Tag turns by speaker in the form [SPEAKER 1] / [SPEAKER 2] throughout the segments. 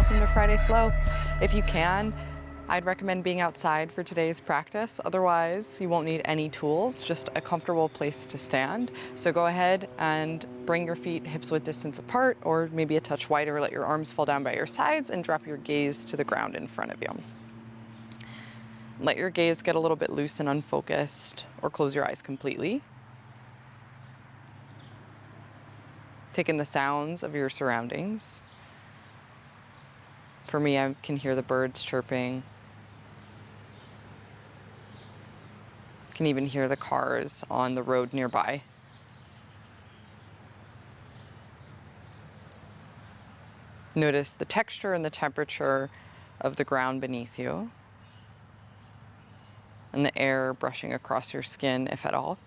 [SPEAKER 1] welcome to Friday Flow. If you can, I'd recommend being outside for today's practice. Otherwise, you won't need any tools, just a comfortable place to stand. So go ahead and bring your feet hips width distance apart, or maybe a touch wider. Let your arms fall down by your sides and drop your gaze to the ground in front of you. Let your gaze get a little bit loose and unfocused, or close your eyes completely. Take in the sounds of your surroundings. For me, I can hear the birds chirping. Can even hear the cars on the road nearby. Notice the texture and the temperature of the ground beneath you, and the air brushing across your skin, if at all.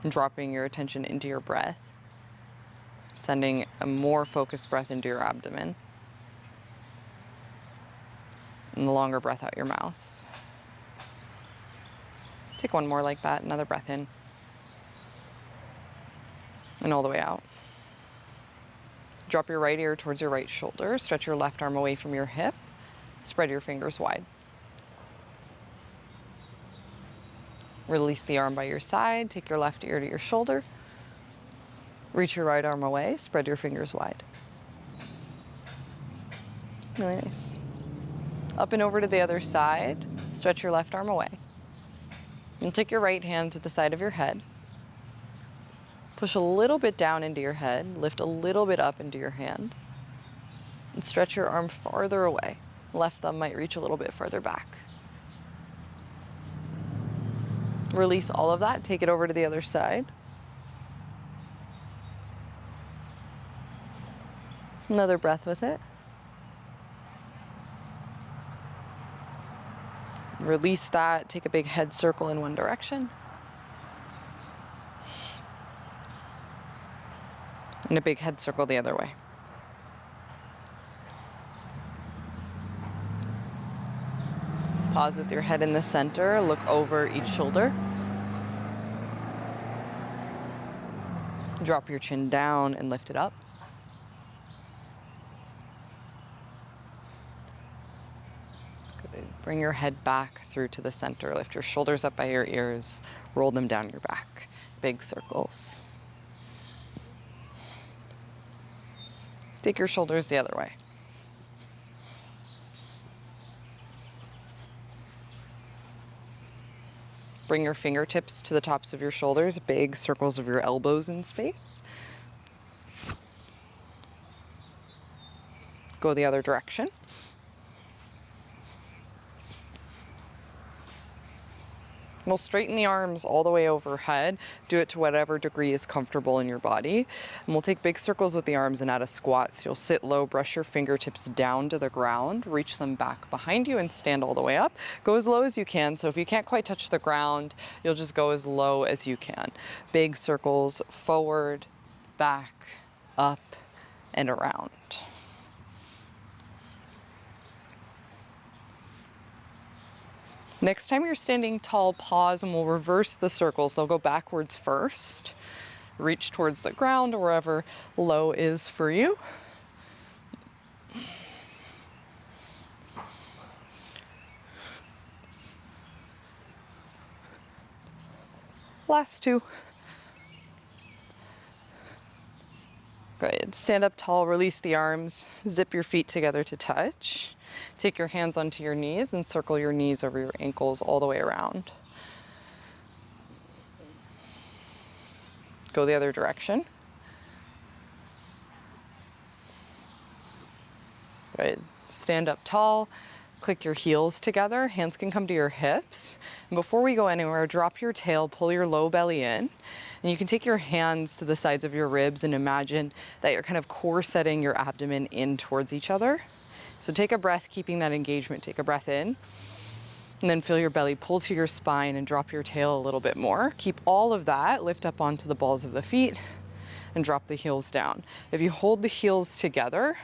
[SPEAKER 1] And dropping your attention into your breath, sending a more focused breath into your abdomen, and a longer breath out your mouth. Take one more like that, another breath in, and all the way out. Drop your right ear towards your right shoulder, stretch your left arm away from your hip, spread your fingers wide. Release the arm by your side, take your left ear to your shoulder, reach your right arm away, spread your fingers wide. Really nice. Up and over to the other side, stretch your left arm away. And take your right hand to the side of your head. Push a little bit down into your head, lift a little bit up into your hand, and stretch your arm farther away. Left thumb might reach a little bit further back. Release all of that, take it over to the other side. Another breath with it. Release that, take a big head circle in one direction. And a big head circle the other way. Pause with your head in the center, look over each shoulder. Drop your chin down and lift it up. Good. Bring your head back through to the center. Lift your shoulders up by your ears, roll them down your back. Big circles. Take your shoulders the other way. Bring your fingertips to the tops of your shoulders, big circles of your elbows in space. Go the other direction. We'll straighten the arms all the way overhead. Do it to whatever degree is comfortable in your body. And we'll take big circles with the arms and add a squat. So you'll sit low, brush your fingertips down to the ground, reach them back behind you and stand all the way up. Go as low as you can. So if you can't quite touch the ground, you'll just go as low as you can. Big circles forward, back, up, and around. Next time you're standing tall, pause, and we'll reverse the circles. They'll go backwards first. Reach towards the ground or wherever low is for you. Last two. Good. Stand up tall, release the arms, zip your feet together to touch. Take your hands onto your knees and circle your knees over your ankles all the way around. Go the other direction. Good. Stand up tall, click your heels together, hands can come to your hips. And before we go anywhere, drop your tail, pull your low belly in. And you can take your hands to the sides of your ribs and imagine that you're kind of corseting your abdomen in towards each other. So take a breath, keeping that engagement. Take a breath in, and then feel your belly pull to your spine and drop your tail a little bit more. Keep all of that, lift up onto the balls of the feet, and drop the heels down. If you hold the heels together,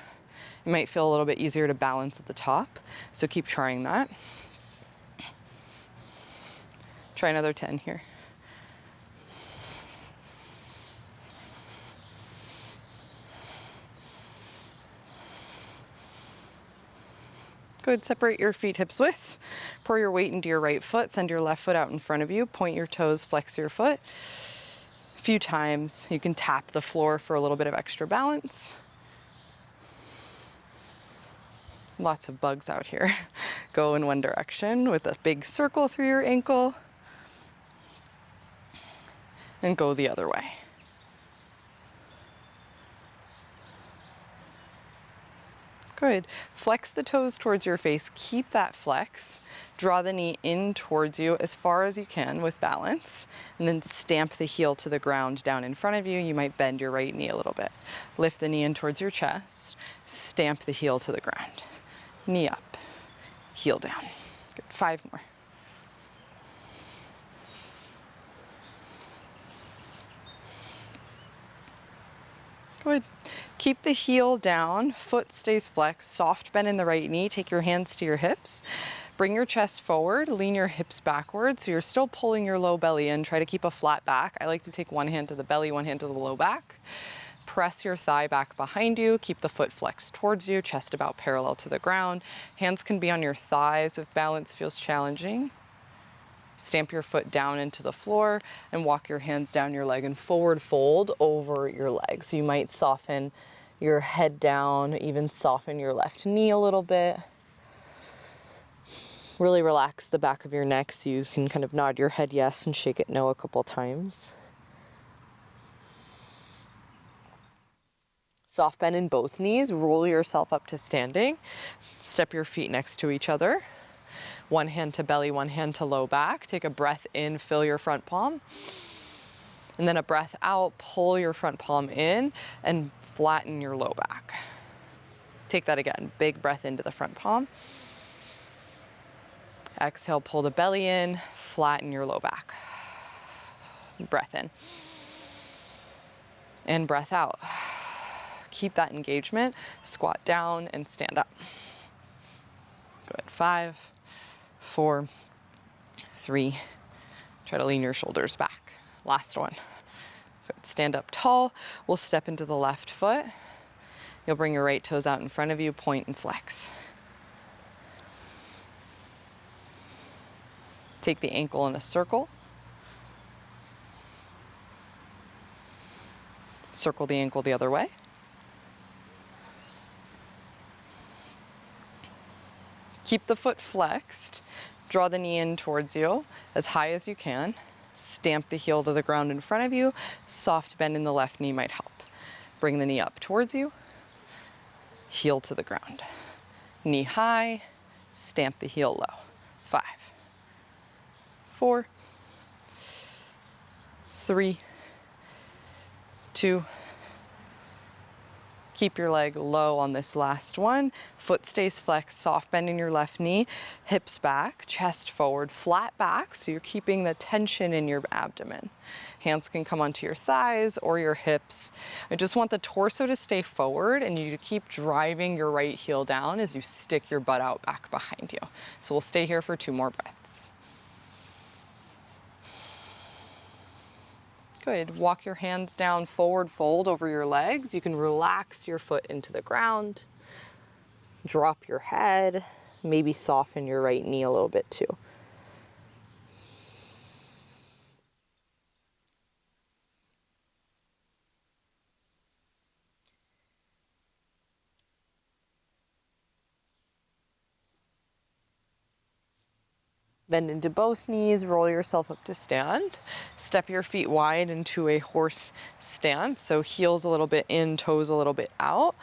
[SPEAKER 1] it might feel a little bit easier to balance at the top, so keep trying that. Try another 10 here. Good, separate your feet hips width. Pour your weight into your right foot, send your left foot out in front of you, point your toes, flex your foot. A few times, you can tap the floor for a little bit of extra balance. Lots of bugs out here. Go in one direction with a big circle through your ankle and go the other way. Good. Flex the toes towards your face. Keep that flex. Draw the knee in towards you as far as you can with balance, and then stamp the heel to the ground down in front of you. You might bend your right knee a little bit. Lift the knee in towards your chest. Stamp the heel to the ground. Knee up, heel down. Good. 5 more. Good. Keep the heel down, foot stays flexed, soft bend in the right knee, take your hands to your hips. Bring your chest forward, lean your hips backward, so you're still pulling your low belly in. Try to keep a flat back. I like to take one hand to the belly, one hand to the low back. Press your thigh back behind you, keep the foot flexed towards you, chest about parallel to the ground. Hands can be on your thighs if balance feels challenging. Stamp your foot down into the floor and walk your hands down your leg and forward fold over your leg. So you might soften your head down, even soften your left knee a little bit. Really relax the back of your neck so you can kind of nod your head yes and shake it no a couple times. Soft bend in both knees, roll yourself up to standing. Step your feet next to each other. One hand to belly, one hand to low back. Take a breath in, fill your front palm. And then a breath out, pull your front palm in and flatten your low back. Take that again, big breath into the front palm. Exhale, pull the belly in, flatten your low back. Breath in. And breath out. Keep that engagement, squat down and stand up. Good, 5, 4, 3, try to lean your shoulders back. Last one. Good. Stand up tall, we'll step into the left foot. You'll bring your right toes out in front of you, point and flex. Take the ankle in a circle. Circle the ankle the other way. Keep the foot flexed. Draw the knee in towards you as high as you can. Stamp the heel to the ground in front of you. Soft bend in the left knee might help. Bring the knee up towards you. Heel to the ground. Knee high. Stamp the heel low. 5, 4, 3, 2. Keep your leg low on this last one. Foot stays flexed, soft bend in your left knee, hips back, chest forward, flat back, so you're keeping the tension in your abdomen. Hands can come onto your thighs or your hips. I just want the torso to stay forward and you to keep driving your right heel down as you stick your butt out back behind you. So we'll stay here for 2 more breaths. Good. Walk your hands down, forward fold over your legs. You can relax your foot into the ground. Drop your head. Maybe soften your right knee a little bit too. Bend into both knees, roll yourself up to stand. Step your feet wide into a horse stance. So heels a little bit in, toes a little bit out.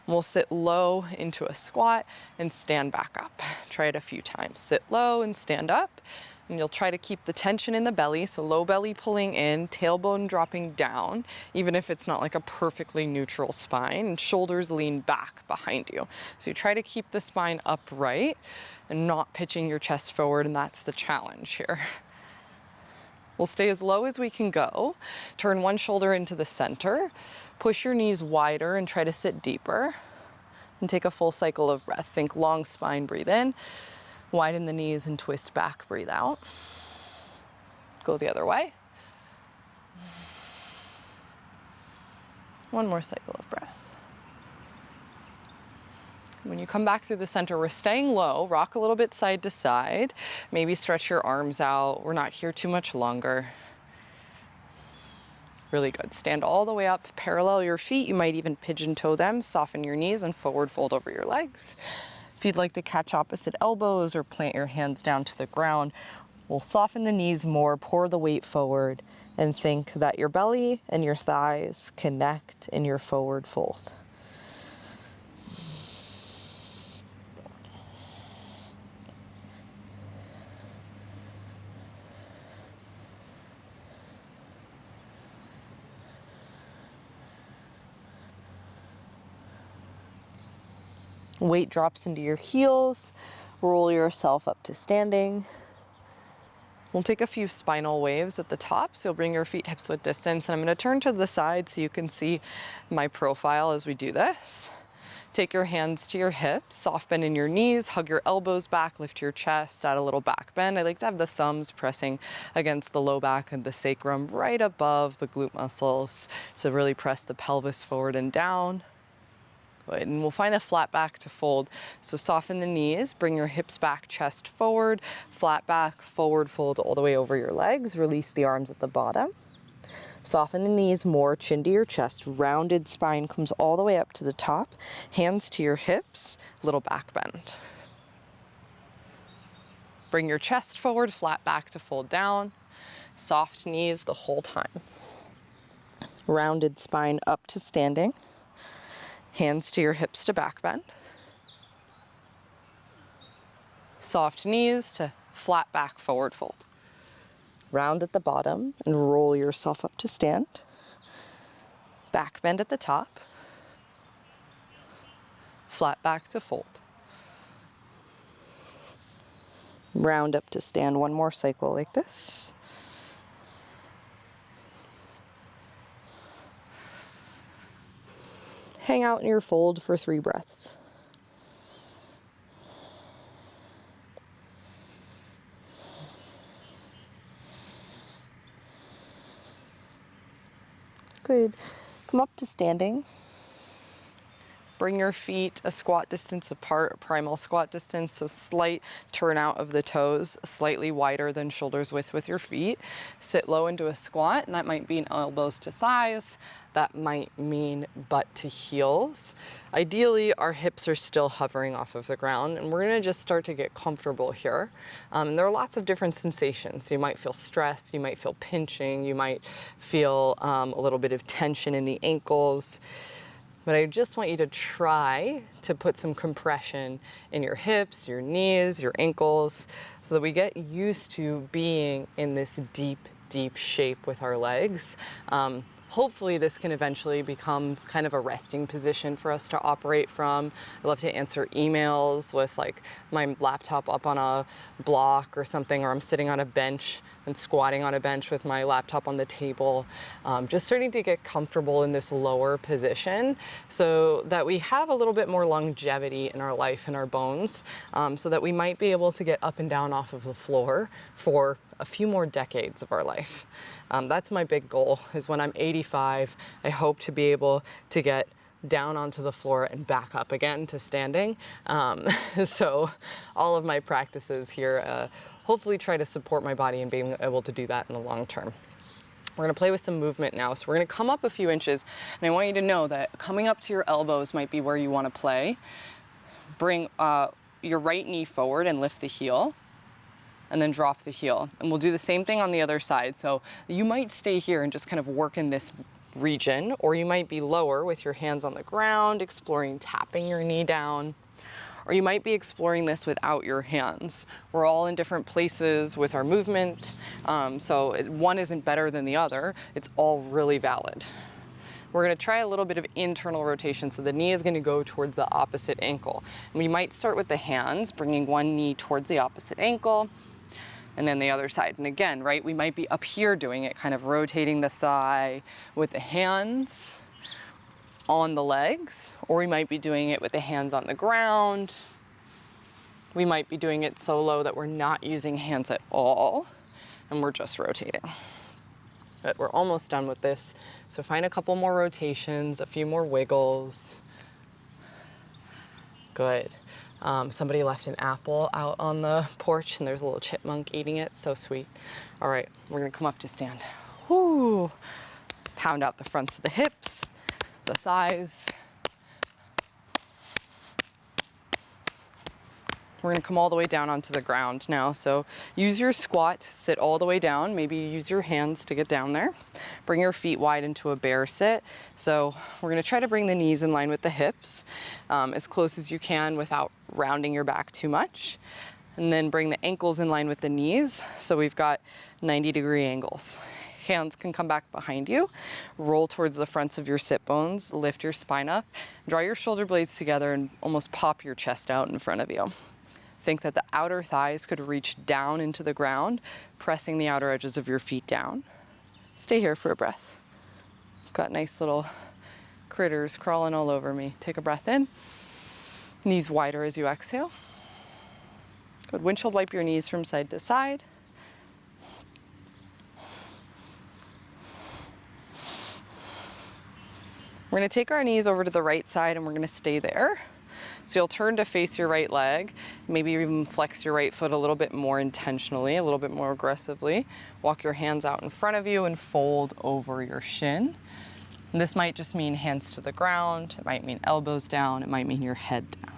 [SPEAKER 1] We'll sit low into a squat and stand back up. Try it a few times. Sit low and stand up. And you'll try to keep the tension in the belly. So low belly pulling in, tailbone dropping down, even if it's not like a perfectly neutral spine, and shoulders lean back behind you. So you try to keep the spine upright and not pitching your chest forward, and that's the challenge here. We'll stay as low as we can go. Turn one shoulder into the center. Push your knees wider and try to sit deeper. And take a full cycle of breath. Think long spine, breathe in. Widen the knees and twist back, breathe out. Go the other way. One more cycle of breath. When you come back through the center, we're staying low, rock a little bit side to side, maybe stretch your arms out. We're not here too much longer. Really good. Stand all the way up, parallel your feet. You might even pigeon toe them, soften your knees and forward fold over your legs. If you'd like to catch opposite elbows or plant your hands down to the ground, we'll soften the knees more, pour the weight forward, and think that your belly and your thighs connect in your forward fold. Weight drops into your heels, roll yourself up to standing. We'll take a few spinal waves at the top, so you'll bring your feet hips width distance, and I'm going to turn to the side so you can see my profile as we do this. Take your hands to your hips, soft bend in your knees, hug your elbows back, lift your chest, add a little back bend. I like to have the thumbs pressing against the low back and the sacrum right above the glute muscles, so really press the pelvis forward and down. Good. And we'll find a flat back to fold. So soften the knees, bring your hips back, chest forward, flat back, forward fold all the way over your legs. Release the arms at the bottom. Soften the knees more, chin to your chest, rounded spine comes all the way up to the top. Hands to your hips, little back bend. Bring your chest forward, flat back to fold down. Soft knees the whole time. Rounded spine up to standing. Hands to your hips to back bend. Soft knees to flat back forward fold. Round at the bottom and roll yourself up to stand. Back bend at the top. Flat back to fold. Round up to stand one more cycle like this. Hang out in your fold for 3 breaths. Good. Come up to standing. Bring your feet a squat distance apart, a primal squat distance, so slight turn out of the toes, slightly wider than shoulders width with your feet. Sit low into a squat, and that might mean elbows to thighs. That might mean butt to heels. Ideally, our hips are still hovering off of the ground, and we're gonna just start to get comfortable here. There are lots of different sensations. You might feel stress, you might feel pinching, you might feel a little bit of tension in the ankles. But I just want you to try to put some compression in your hips, your knees, your ankles, so that we get used to being in this deep, deep shape with our legs. Hopefully this can eventually become kind of a resting position for us to operate from. I love to answer emails with like my laptop up on a block or something, or I'm sitting on a bench and squatting on a bench with my laptop on the table. Just starting to get comfortable in this lower position so that we have a little bit more longevity in our life and our bones, so that we might be able to get up and down off of the floor for a few more decades of our life. That's my big goal, is when I'm 85, I hope to be able to get down onto the floor and back up again to standing. So all of my practices here hopefully try to support my body and being able to do that in the long term. We're gonna play with some movement now. So we're gonna come up a few inches, and I want you to know that coming up to your elbows might be where you wanna play. Bring your right knee forward and lift the heel, and then drop the heel. And we'll do the same thing on the other side. So you might stay here and just kind of work in this region, or you might be lower with your hands on the ground, exploring tapping your knee down, or you might be exploring this without your hands. We're all in different places with our movement, so one isn't better than the other. It's all really valid. We're gonna try a little bit of internal rotation, so the knee is gonna go towards the opposite ankle. And we might start with the hands, bringing one knee towards the opposite ankle, and then the other side. And again, right, we might be up here doing it, kind of rotating the thigh with the hands on the legs, or we might be doing it with the hands on the ground. We might be doing it so low that we're not using hands at all, and we're just rotating. But we're almost done with this. So find a couple more rotations, a few more wiggles. Good. Somebody left an apple out on the porch and there's a little chipmunk eating it. So sweet. All right, we're gonna come up to stand. Whoo. Pound out the fronts of the hips, the thighs. We're gonna come all the way down onto the ground now. So use your squat to sit all the way down. Maybe use your hands to get down there. Bring your feet wide into a bear sit. So we're gonna try to bring the knees in line with the hips as close as you can without rounding your back too much. And then bring the ankles in line with the knees. So we've got 90-degree angles. Hands can come back behind you. Roll towards the fronts of your sit bones. Lift your spine up. Draw your shoulder blades together and almost pop your chest out in front of you. Think that the outer thighs could reach down into the ground, pressing the outer edges of your feet down. Stay here for a breath. Got nice little critters crawling all over me. Take a breath in. Knees wider as you exhale. Good. Windshield wipe your knees from side to side. We're going to take our knees over to the right side and we're going to stay there. So you'll turn to face your right leg, maybe even flex your right foot a little bit more intentionally, a little bit more aggressively. Walk your hands out in front of you and fold over your shin. And this might just mean hands to the ground, it might mean elbows down, it might mean your head down.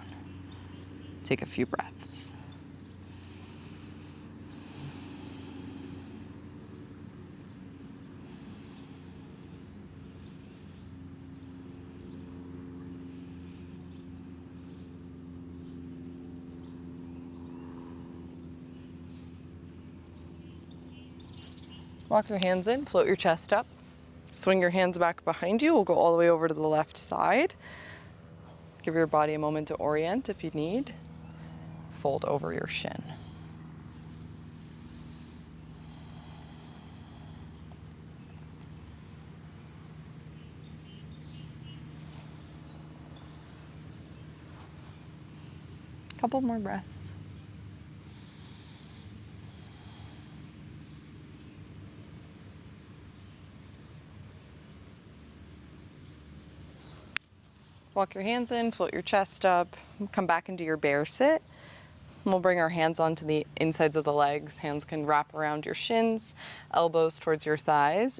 [SPEAKER 1] Take a few breaths. Walk your hands in, float your chest up. Swing your hands back behind you. We'll go all the way over to the left side. Give your body a moment to orient if you need. Fold over your shin. Couple more breaths. Walk your hands in, float your chest up, come back into your bear sit. And we'll bring our hands onto the insides of the legs. Hands can wrap around your shins, elbows towards your thighs.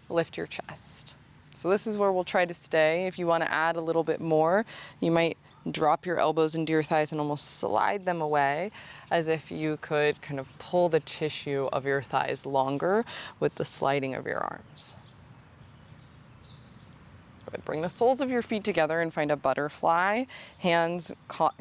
[SPEAKER 1] Lift your chest. So this is where we'll try to stay. If you want to add a little bit more, you might drop your elbows into your thighs and almost slide them away as if you could kind of pull the tissue of your thighs longer with the sliding of your arms. Bring the soles of your feet together and find a butterfly. Hands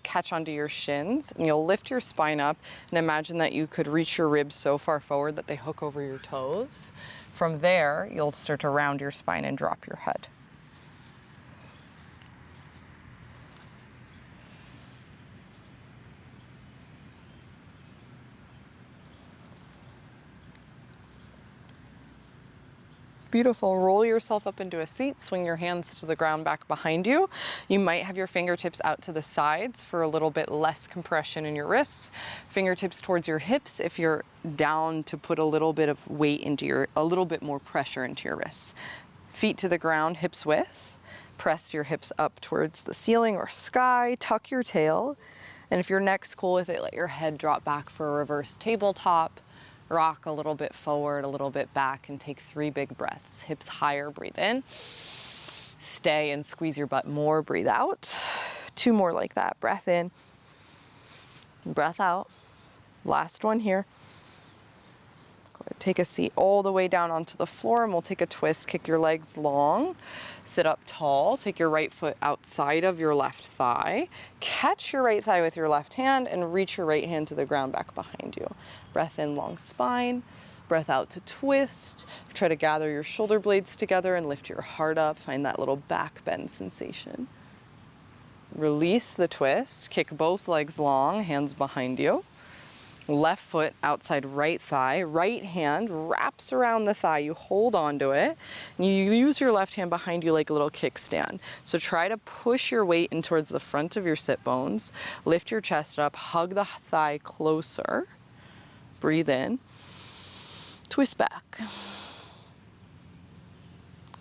[SPEAKER 1] catch onto your shins and you'll lift your spine up and imagine that you could reach your ribs so far forward that they hook over your toes. From there, you'll start to round your spine and drop your head. Beautiful. Roll yourself up into a seat, swing your hands to the ground back behind you. You might have your fingertips out to the sides for a little bit less compression in your wrists. Fingertips towards your hips if you're down to put a little bit of weight into a little bit more pressure into your wrists. Feet to the ground, hips width. Press your hips up towards the ceiling or sky, tuck your tail. And if your neck's cool with it, let your head drop back for a reverse tabletop. Rock a little bit forward, a little bit back, and take 3 big breaths. Hips higher, breathe in. Stay and squeeze your butt more, breathe out. 2 more like that. Breath in, breath out. Last one here. Go ahead, take a seat all the way down onto the floor and we'll take a twist. Kick your legs long. Sit up tall. Take your right foot outside of your left thigh. Catch your right thigh with your left hand and reach your right hand to the ground back behind you. Breath in, long spine. Breath out to twist. Try to gather your shoulder blades together and lift your heart up. Find that little back bend sensation. Release the twist. Kick both legs long, hands behind you. Left foot outside right thigh. Right hand wraps around the thigh. You hold onto it. And you use your left hand behind you like a little kickstand. So try to push your weight in towards the front of your sit bones. Lift your chest up. Hug the thigh closer. Breathe in. Twist back.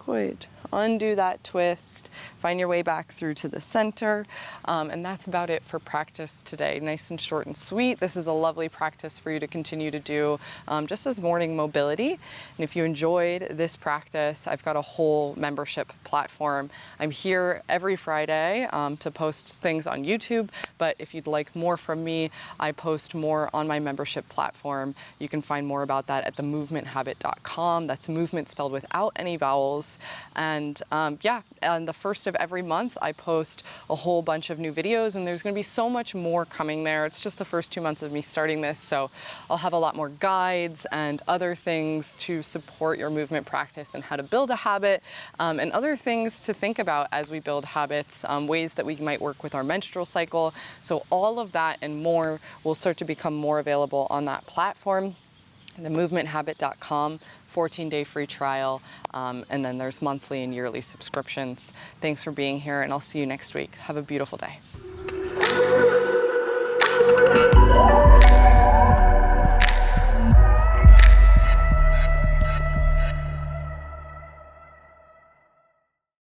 [SPEAKER 1] Good. undo that twist, find your way back through to the center. And that's about it for practice today. Nice and short and sweet. This is a lovely practice for you to continue to do just as morning mobility. And if you enjoyed this practice, I've got a whole membership platform. I'm here every Friday to post things on YouTube, but if you'd like more from me, I post more on my membership platform. You can find more about that at themovementhabit.com. That's movement spelled without any vowels. And yeah, on the first of every month, I post a whole bunch of new videos, and there's going to be so much more coming there. It's just the first 2 months of me starting this, so I'll have a lot more guides and other things to support your movement practice and how to build a habit, and other things to think about as we build habits, ways that we might work with our menstrual cycle. So all of that and more will start to become more available on that platform, themovementhabit.com. 14-day free trial, and then there's monthly and yearly subscriptions. Thanks for being here, and I'll see you next week. Have a beautiful day.